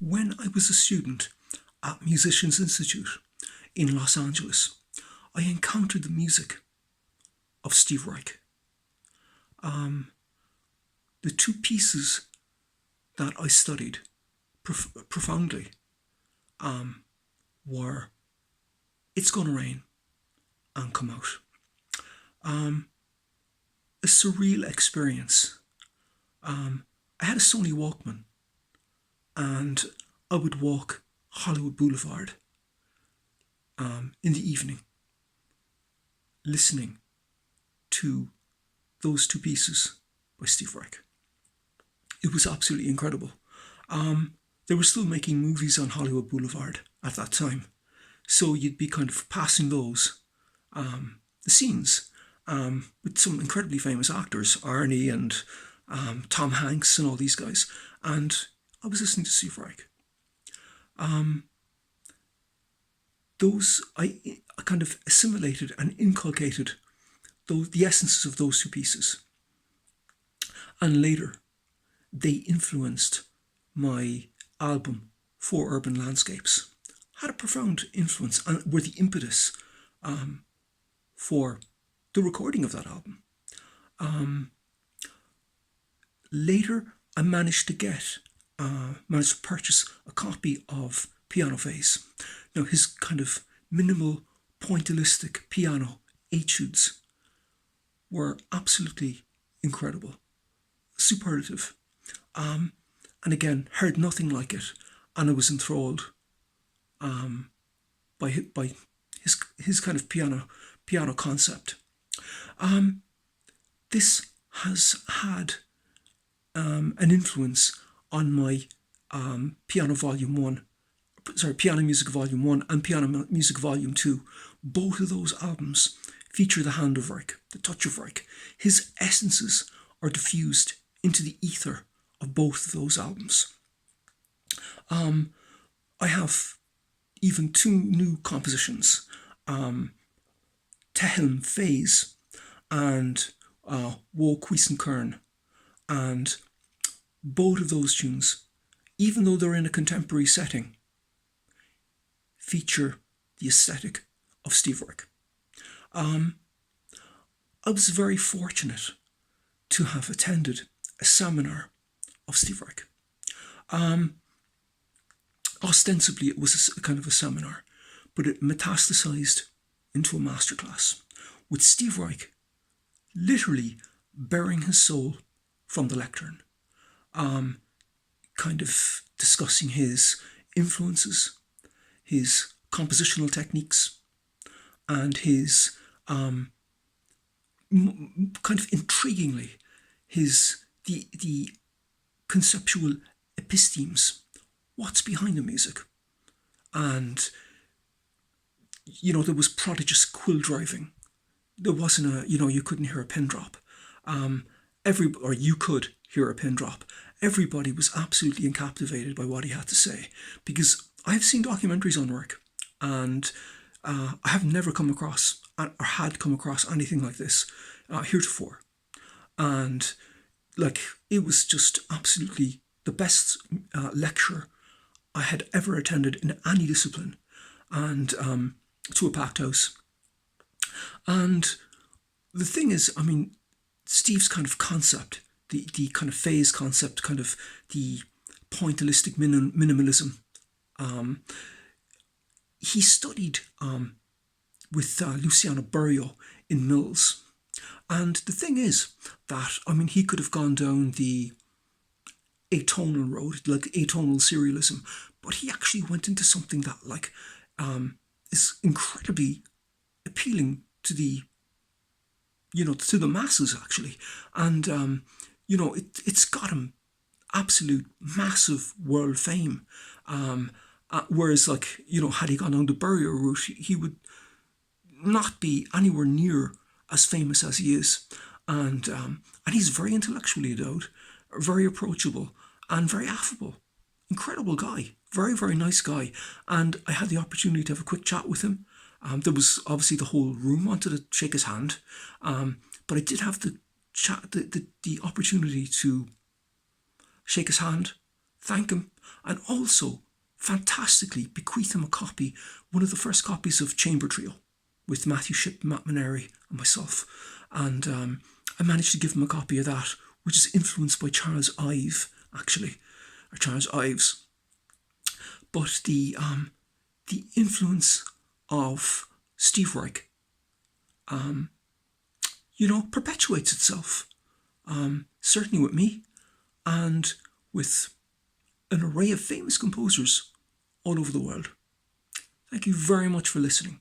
When I was a student at Musicians Institute in Los Angeles, I encountered the music of Steve Reich. The two pieces that I studied profoundly were It's Gonna Rain and Come Out. A surreal experience. I had a Sony Walkman and I would walk Hollywood Boulevard in the evening listening to those two pieces by Steve Reich. It was absolutely incredible. They were still making movies on Hollywood Boulevard at that time, so you'd be kind of passing those, the scenes, with some incredibly famous actors, Arnie and Tom Hanks and all these guys, and I was listening to Steve Reich. I kind of assimilated and inculcated the essences of those two pieces, and later they influenced my album For Urban Landscapes. Had a profound influence and were the impetus for the recording of that album. Later, I managed to purchase a copy of Piano Phase. Now, his kind of minimal, pointillistic piano etudes were absolutely incredible, superlative. And again, heard nothing like it, and I was enthralled by his kind of piano concept. This has had an influence on my Piano Music Volume 1 and Piano Music Volume 2. Both of those albums feature the hand of Reich, the touch of Reich. His essences are diffused into the ether of both of those albums. I have even two new compositions, Tehillim Phase and Quiescent Quern, and both of those tunes, even though they're in a contemporary setting, feature the aesthetic of Steve Reich. I was very fortunate to have attended a seminar of Steve Reich. Ostensibly, it was a kind of a seminar, but it metastasized into a masterclass with Steve Reich literally bearing his soul from the lectern, kind of discussing his influences, his compositional techniques, and his kind of intriguingly the conceptual epistemes, what's behind the music. And there was prodigious quill driving. There wasn't you couldn't hear a pin drop. Or you could hear a pin drop. Everybody was absolutely captivated by what he had to say, because I've seen documentaries on Reich, and I have never come across or had come across anything like this heretofore. And it was just absolutely the best lecture I had ever attended in any discipline, and to a packed house. And the thing is, Steve's kind of concept, the kind of phase concept, kind of the pointillistic minimalism, he studied with Luciano Berio in Mills. And the thing is that, he could have gone down the atonal road, like atonal serialism, but he actually went into something that is incredibly appealing to the to the masses, actually. And it's got him absolute massive world fame, whereas had he gone down the Berio route, he would not be anywhere near as famous as he is. And he's very intellectually endowed, very approachable, and very affable. Incredible guy. Very, very nice guy. And I had the opportunity to have a quick chat with him. There was obviously the whole room wanted to shake his hand, but I did have the opportunity to shake his hand, thank him, and also fantastically bequeath him a copy, one of the first copies of Chamber Trio, with Matthew Shipp, Matt Maneri, and myself. And I managed to give him a copy of that, which is influenced by Charles Ives, actually, or Charles Ives. But the influence of Steve Reich, perpetuates itself. Certainly with me, and with an array of famous composers all over the world. Thank you very much for listening.